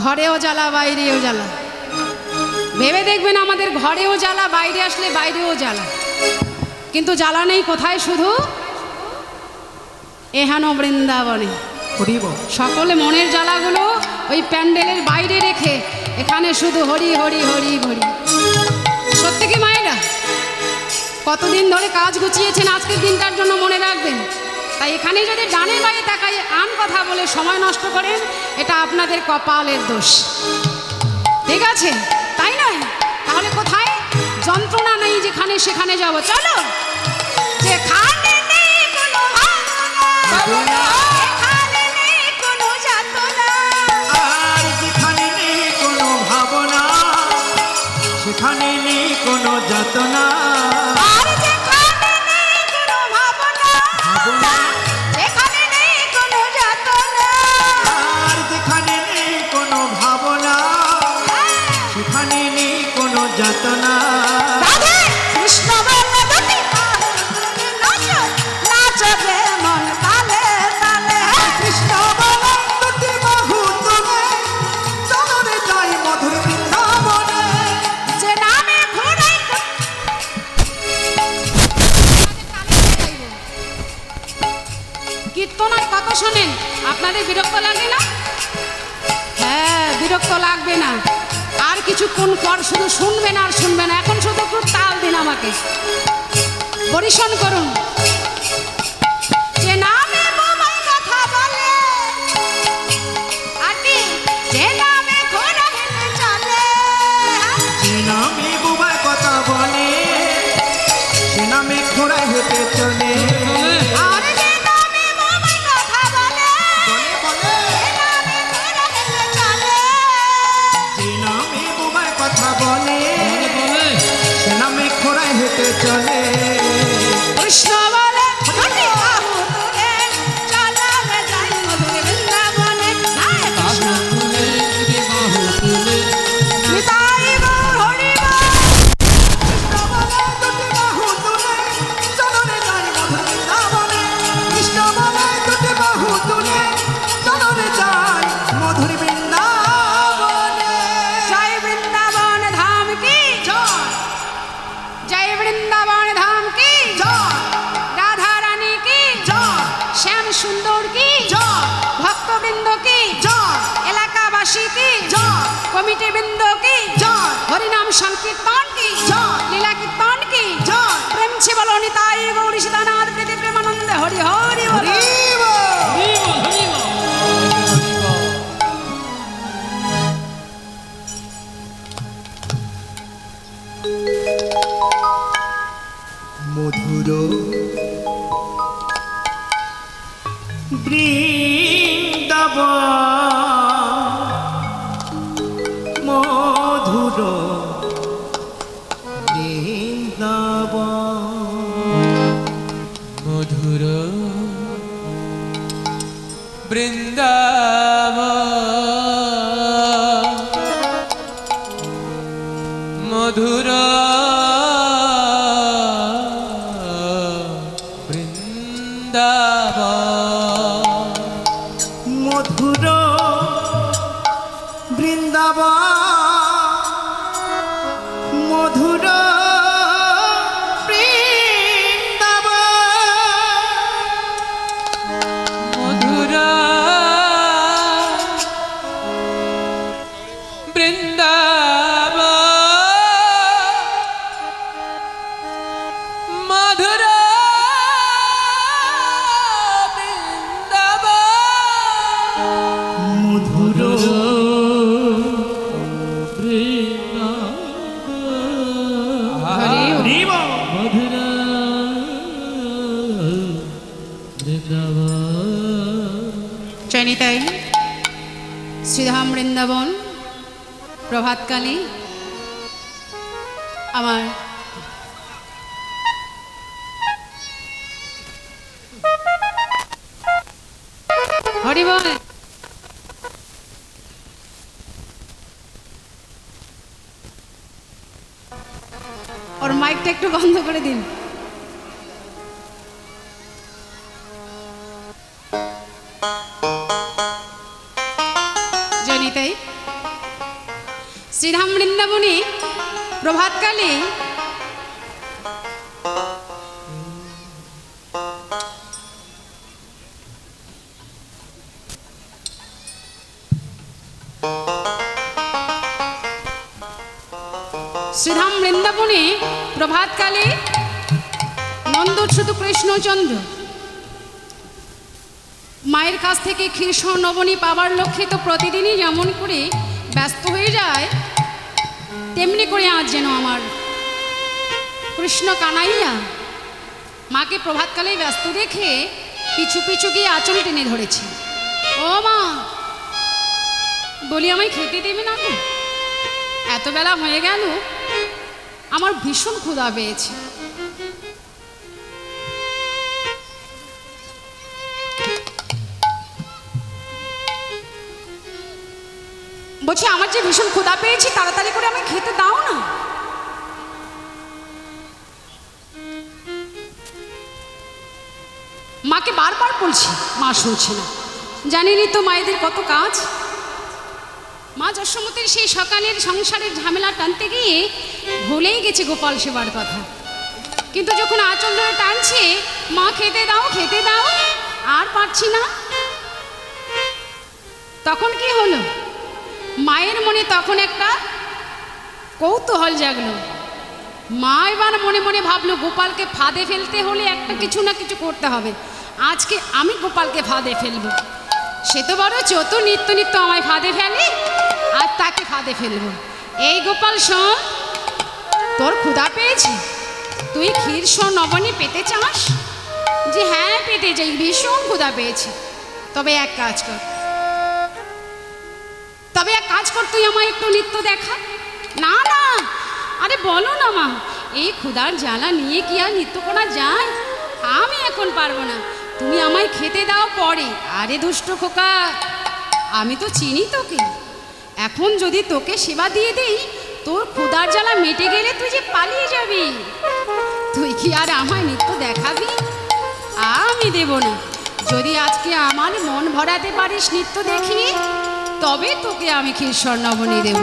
ঘরেও জ্বালা বাইরেও জ্বালা। ভেবে দেখবেন আমাদের ঘরেও জ্বালা, বাইরে আসলে বাইরেও জ্বালা, কিন্তু জ্বালা নেই কোথায়? শুধু এহেন বৃন্দাবনে। সকলে মনের জ্বালাগুলো ওই প্যান্ডেলের বাইরে রেখে এখানে শুধু হরি হরি হরি হরি। সত্যি কি মায়েরা? কতদিন ধরে কাজ গুছিয়েছেন, আজকের দিনটার জন্য মনে রাখবেন। তাই এখানে যদি ডানে বাঁয়ে তাকাই আন কথা বলে সময় নষ্ট করেন, এটা আপনাদের কপালের দোষ। ঠিক আছে? তাই নয়? তাহলে কোথায়? যন্ত্রণা নেই যেখানে সেখানে যাব। চলো। যেখানে নেই কোনো ভাবনা, এখানে নেই কোনো যাতনা। আর যেখানে নেই কোনো ভাবনা, সেখানে নেই কোনো যাতনা। আর যেখানে নেই কোনো ভাবনা, যেখানে নেই কোনো যাতনা। আর যেখানে নেই কোনো ভাবনা, সেখানে নেই কোনো যাতনা। রাধে কৃষ্ণ বলে দুটি নাচো, নাচো রে মন তালে তালে। কৃষ্ণ বলে দুটি বাহু তুলে চলো রে যাই মধুর বৃন্দাবনে। যে নামে ঘোড়াই কীর্তন আর কত শোনেন, আপনাদের বিরক্ত লাগে না? হ্যাঁ, বিরক্ত লাগবে না। আর কিছুক্ষণ পর শুধু শুনবেন আর শুনবেন। এখন শুধু একটু তাল দিন আমাকে, পরিশোন করুন। যে নামে বোবাই কথা বলে, আর কি? যে নামে ঘোড়া হেঁটে চলে। যে নামে বোবায় কথা বলে, সে নামে ঘোড়া হেঁটে চলে। আর যে নামে বোবাই কথা বলে, বলে যে নামে ঘোড়া হেঁটে চলে। যে নামে বোবায় কথা বলে, সে নামে ঘোড়া হেঁটে চলে। কৃষ্ণ বলে দুটি বাহু তুলে চলো রে যাই মধুর বৃন্দাবনে। হায় কৃষ্ণ নিতাই গৌর হরি বল। কৃষ্ণ বলে দুটি বাহু তুলে চলো রে যাই মধুর বৃন্দাবনে। কৃষ্ণ বলে দুটি বাহু তুলে চলো রে যাই মধুর বৃন্দাবনে। জয় বৃন্দাবন ধাম কি জয় জয় বৃন্দাবন ধাম কি জয় রাধা রানী কি জয় শ্যাম সুন্দর কি জয় ভক্তবৃন্দ কি জয় এলাকাবাসী কি জয় কমিটি বৃন্দ কি জয় হরিনাম সংকীর্তন কি জয় লীলা কীর্তন কি জয় প্রেম ছে বলো নিতাই গৌরী সীতানাথ প্রীতি প্রেমানন্দে হরি হরি বল। মধুর বৃন্দাবন, মধুর বৃন্দাবন, মধুর বৃন্দাবন, মধুর বৃন্দাবন, মধুর বৃন্দাবন, মধুর চয়নিতাই শ্রীধাম বৃন্দাবন প্রভাতকালী আমার হরি বল। ওর মাইকটা একটু বন্ধ করে দিন। জয়নিতাই শ্রীধাম বৃন্দাবনে প্রভাতকালে শ্রীধাম বৃন্দাবনে প্রভাতকালে নন্দ শুধু কৃষ্ণচন্দ্র মায়ের কাছ থেকে ক্ষীর নবনী পাবার লক্ষ্যে তো প্রতিদিনই যেমন করে ব্যস্ত হয়ে যায়, তেমনি করে আজ যেন আমার কৃষ্ণ কানাইয়া মাকে প্রভাতকালে ব্যস্ত দেখে পিছু পিছু গিয়ে আঁচল টেনে ধরেছে। ও মা, বলি আমায় খেতে দেবে না গো? এত বেলা হয়ে গেল, আমার ভীষণ ক্ষুধা পেয়েছে। বলছি আমার যে ভীষণ ক্ষুধা পেয়েছি, তাড়াতাড়ি করে আমি খেতে দাও না। মাকে বারবার বলছি, মা শুনছে না। জানেনি তো মায়েদের কত কাজ। মা যশোমতির সেই সকালের সংসারের ঝামেলা টানতে গিয়ে ভুলেই গেছে গোপাল সেবার কথা। কিন্তু যখন আঁচল ধরে টানছে, মা খেতে দাও খেতে দাও, আর পারছি না। তখন কি হলো? মায়ের মনে তখন একটা কৌতূহল জাগলো। মা এবার মনে মনে ভাবলো, গোপালকে ফাঁদে ফেলতে হলে একটা কিছু না কিছু করতে হবে। আজকে আমি গোপালকে ফাঁদে ফেলবো। সে তো বড় চতুর, নিত্য নিত্য আমায় ফাঁদে ফেলে, আর তাকে ফাঁদে ফেলবো। এই গোপাল শোন, তোর ক্ষুধা পেয়েছে, তুই ক্ষীর নবনী পেতে চাস? যে হ্যাঁ পেতে যাই, ভীষণ ক্ষুধা পেয়েছে। তবে এক কাজ কর, তুই আমায় একটু নৃত্য দেখা। না না, আরে বলো না মা, এই ক্ষুধার জ্বালা নিয়ে কি আর নৃত্য করা যায়? আমি এখন পারবো না, তুমি আমায় খেতে দাও পরে। আরে দুষ্ট খোকা, আমি তো চিনি তোকে। এখন যদি তোকে সেবা দিয়ে দেই, তোর ক্ষুধার জ্বালা মেটে গেলে তুই যে পালিয়ে যাবি। তুই কি আর আমায় নৃত্য দেখাবি? আমি দেব না। যদি আজকে আমার মন ভরাতে পারিস নৃত্য দেখিয়ে, তবে তোকে আমি ক্ষীর নবনী দেব।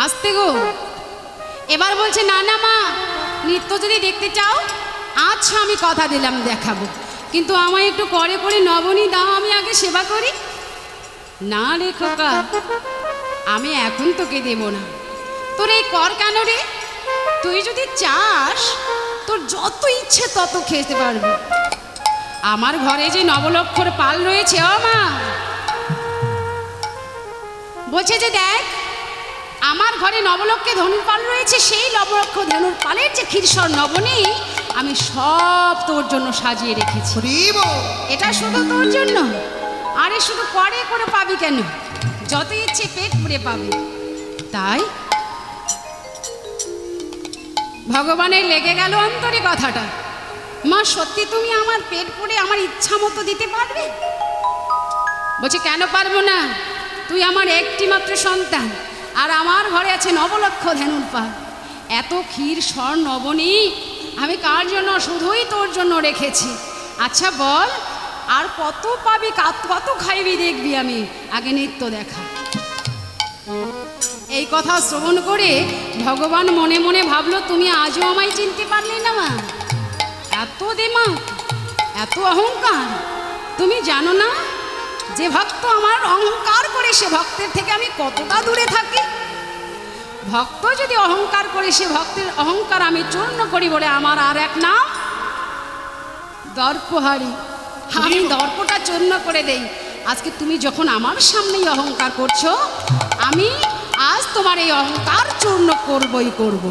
আসতে গো। এবার বলছে, না না মা, নৃত্য যদি দেখতে চাও, আচ্ছা আমি কথা দিলাম দেখাবো, কিন্তু আমায় একটু করে করে নবনী দাও, আমি আগে সেবা করি। না রে খোকা, আমি এখন তোকে দেব না। তোর এই কর কেন রে? তুই যদি চাস, তোর যত ইচ্ছে তত খেতে পারবি। আমার ঘরে যে নবলক্ষর পাল রয়েছে, ও মা, বলছে যে দেখ, আমার ঘরে নবলক্ষে ধনুর পাল রয়েছে, সেই নবলক্ষ ধনুর পালের যে ক্ষীর নবনী আমি সব তোর জন্য সাজিয়ে রেখেছি। এটা শুধু তোর জন্য। আরে শুধু করে করে পাবি কেন? যত ইচ্ছে পেট পুড়ে পাবি। তাই ভগবানের লেগে গেল অন্তরে কথাটা। মা, সত্যি তুমি আমার পেট পুড়ে আমার ইচ্ছা মতো দিতে পারবে? বলছে, কেন পারবো না? তুই আমার একটি মাত্র সন্তান, আর আমার ঘরে আছে নবলক্ষ ধনুর পাল। এত ক্ষীর নবনী আমি কার জন্য? শুধুই তোর জন্য রেখেছি। আচ্ছা বল, আর কত পাবি, কত খাইবি দেখবি, আমি আগে নৃত্য দেখা। এই কথা শ্রবণ করে ভগবান মনে মনে ভাবলো, তুমি আজও আমায় চিনতে পারলে না মা? এত দিমাগ, এত অহংকার। তুমি জানো না যে ভক্ত আমার অহংকার করে, সে ভক্তের থেকে আমি কতটা দূরে থাকি। ভক্ত যদি অহংকার করে, সে ভক্তের অহংকার আমি চূর্ণ করি বলে আমার আর এক নাম দর্পহারি। আমি দর্পটা চূর্ণ করে দেই। আজকে তুমি যখন আমার সামনেই অহংকার করছো, আমি আজ তোমার এই অহংকার চূর্ণ করবই করব।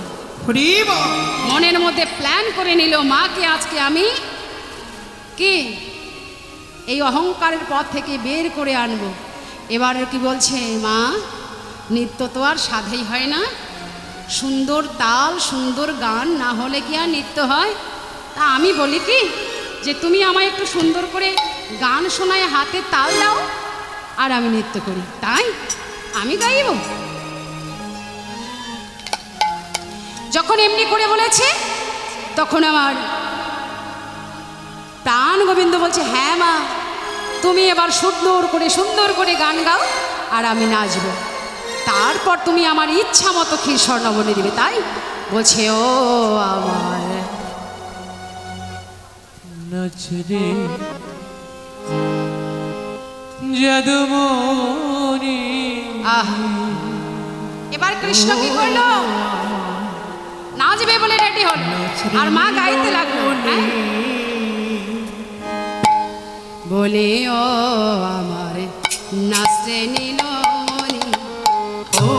মনের মধ্যে প্ল্যান করে নিল, মাকে আজকে আমি কি এই অহংকারের পথ থেকে বের করে আনবো। এবার কি বলছে, মা, নৃত্য তো আর সাধেই হয় না, সুন্দর তাল সুন্দর গান না হলে কি আর নৃত্য হয়? তা আমি বলি কি, যে তুমি আমায় একটু সুন্দর করে গান শোনায়, হাতে তাল দাও, আর আমি নৃত্য করি। তাই আমি গাইব। যখন এমনি করে বলেছে, তখন আমার প্রাণ গোবিন্দ বলছে, হ্যাঁ মা, তুমি এবার সুন্দর করে গান গাও, আর আমি নাচবো, তারপর তুমি আমার ইচ্ছা মতো ক্ষীর স্বর্ণবনী দিবে, তাই বলছে ও আমার নাচরে যদুমণি। আহ, এবার কৃষ্ণ কি করলো? নাচবে বলে রেডি হল, আর মা গাইতে লাগলো, হ্যাঁ? বলে ও আমার নাচতে নিল মনি, ও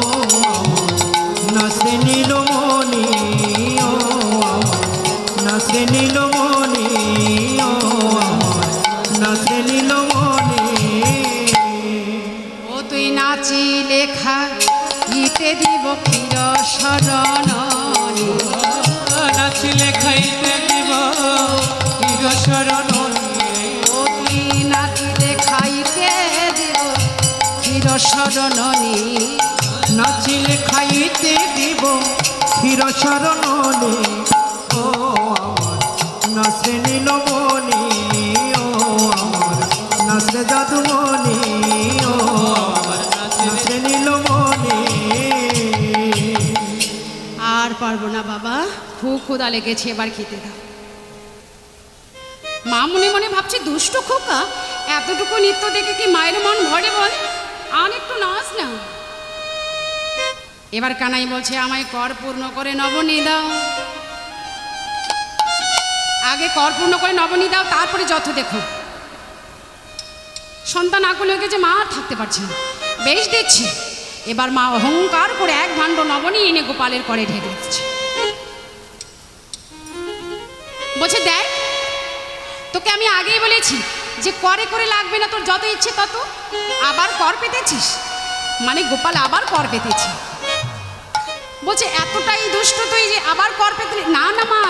নাচে নীলমণি, ও নাচে নীলমণি, ও নাচে নীলমণি। ও তুই নাচি লেখা ইতে দিব ক্ষীর শরণনি, নাচিলে খাইতে দিব ক্ষীর শরণনি। ও তুই নাচিলে খাইতে দিব ক্ষীর শরণনি, নাচিলে খাইতে দিব ক্ষীর শরণনি। ও আমার নাচে নীলমণি, ও আমার নাচে যদুমণি, ও আমার নাচে নীলমণি। আর পারবো না বাবা, খুব ক্ষুধা লেগেছে, এবার খেতে দাও। মা মনে মনে ভাবছে দুষ্ট খোকা, এতটুকু নৃত্য দেখে কি মায়ের মন ভরে বল, আর একটু নাচ না। এবার কানাই বলছে আমায় কর পূর্ণ করে নবনী দাও, আগে কর পূর্ণ করে নবনী দাও, তারপরে যত দেখো। সন্তান আকুল হয়ে গেছে, মা আর থাকতে পারছে না, বেশ দিচ্ছি। এবার মা অহংকার করে এক ভাণ্ড নবনী এনে গোপালের করে ঢেলে দিচ্ছে। বলছে দেখ, তোকে আমি আগেই বলেছি যে করে করে লাগবে না, তোর যত ইচ্ছে তত। আবার কর পেতেছিস, মানে গোপাল আবার কর পেতেছে। বলছে এতটাই দুষ্ট তুই যে আবার কর পেতে? না না মা,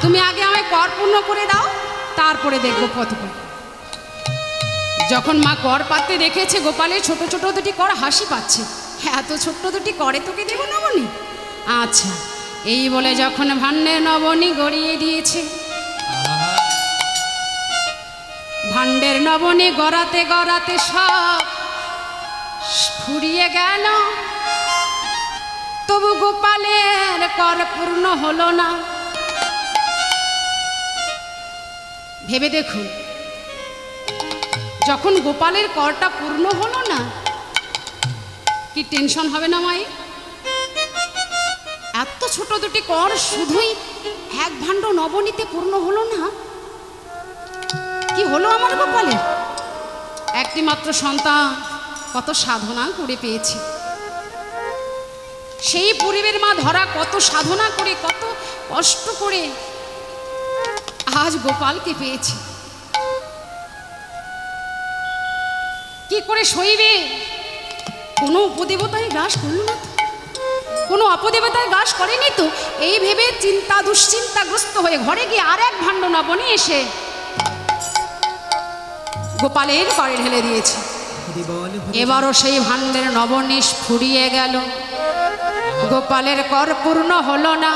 তুমি আগে আমায় কর পূর্ণ করে দাও, তারপরে দেখবো কত করে। যখন মা কর পাততে দেখেছে গোপালের ছোট ছোট দুটি কর, হাসি পাচ্ছে। এত ছোট্ট দুটি করে তোকে দেবো নবনী? আচ্ছা, এই বলে যখন ভাণ্ডের নবনী গড়িয়ে দিয়েছে, ভাণ্ডের নবনী গড়াতে গড়াতে সব ফুরিয়ে গেল, তবু গোপালের কর পূর্ণ হলো না। ভেবে দেখুন, যখন গোপালের করটা পূর্ণ হলো না, কি টেনশন হবে না মাই? এত ছোট দুটি কর শুধুই এক ভাণ্ড নবনীতে পূর্ণ হলো না, কি হলো আমার গোপালের? একটি মাত্র সন্তান, কত সাধনা করে পেয়েছে। সেই পরিবের মা ধরা কত সাধনা করে, কত কষ্ট করে আজ গোপালকে পেয়েছে। কি করে সইবে? কোনো উপদেবতায় গ্রাস করল না তো, কোনো অপদেবতায় গ্রাস করেনি তো। এই ভেবে চিন্তা দুশ্চিন্তাগ্রস্ত হয়ে ঘরে গিয়ে আর এক ভাণ্ড নবনী এসে গোপালের করে ঢেলে দিয়েছে। এবারও সেই ভাণ্ডের নবনী ফুরিয়ে গেল, গোপালের কর পূর্ণ হলো না।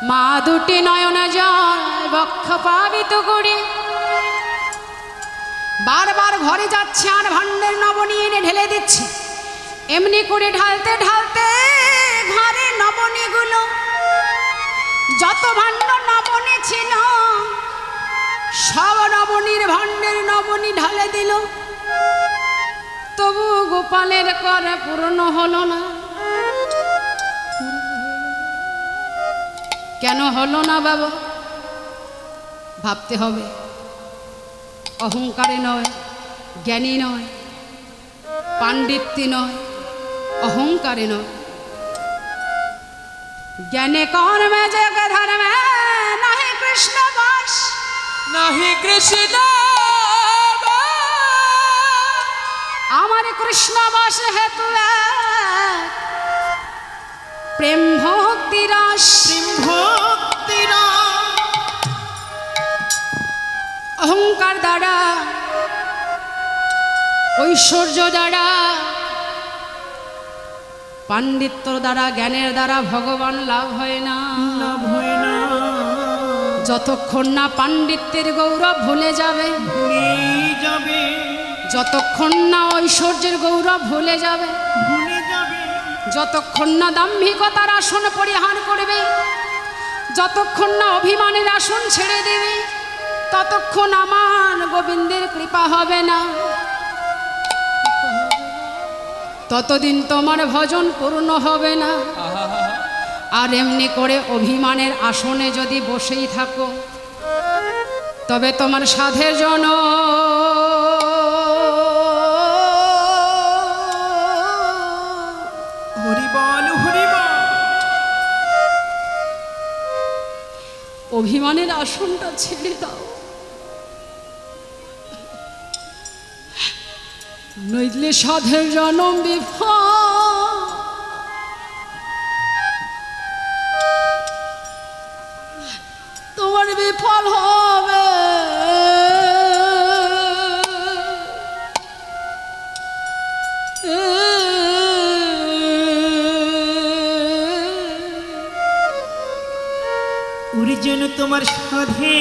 মা দুটি নয়ন জল বক্ষ পাবিত করে বারবার ঘরে যাচ্ছে আর ভাণ্ডের নবনী এনে ঢেলে দিচ্ছে। এমনি করে ঢালতে ঢালতে ঘরে নবনীগুলো, যত ভাণ্ড নবনী ছিল সব নবনীর ভাণ্ডের নবনী ঢালে দিল, তবু গোপালের কর পূর্ণ হলো না। কেন হলো না বাবা? ভাবতে হবে। অহংকারে নয়, জ্ঞানী নয়, পাণ্ডিত্যে নয়, অহংকারে নয়, জ্ঞানে কর্মে জগ ধর্মে নাহি কৃষ্ণ বাস, নাহি কৃষ্ণ আমার কৃষ্ণ বাস হেতু প্রেম ভক্তি রস, ভক্তিরা অহংকার দ্বারা, ঐশ্বর্য দ্বারা, পাণ্ডিত্য দ্বারা, জ্ঞানের দ্বারা ভগবান লাভ হয় না। লাভ হয় না। যতক্ষণ না পাণ্ডিত্যের গৌরব ভুলে যাবে, ভুলে যাবে, যতক্ষণ না ঐশ্বর্যের গৌরব ভুলে যাবে, ভুলে যাবে যতক্ষণ না দাম্ভিকতার আসন পরিহার করবে, যতক্ষণ না অভিমানের আসন ছেড়ে দেবে, ততক্ষণ আমার গোবিন্দের কৃপা হবে না। ততদিন তোমার ভজন পূর্ণ হবে না। আর এমনি করে অভিমানের আসনে যদি বসেই থাকো, তবে তোমার সাধের জন্য হরি বল হরি বল। অভিমানের আসনটা ছেড়ে দাও, নইলে সাধের জনম বিফল। তোমার বিফল হবে। ওর যেন তোমার সাধে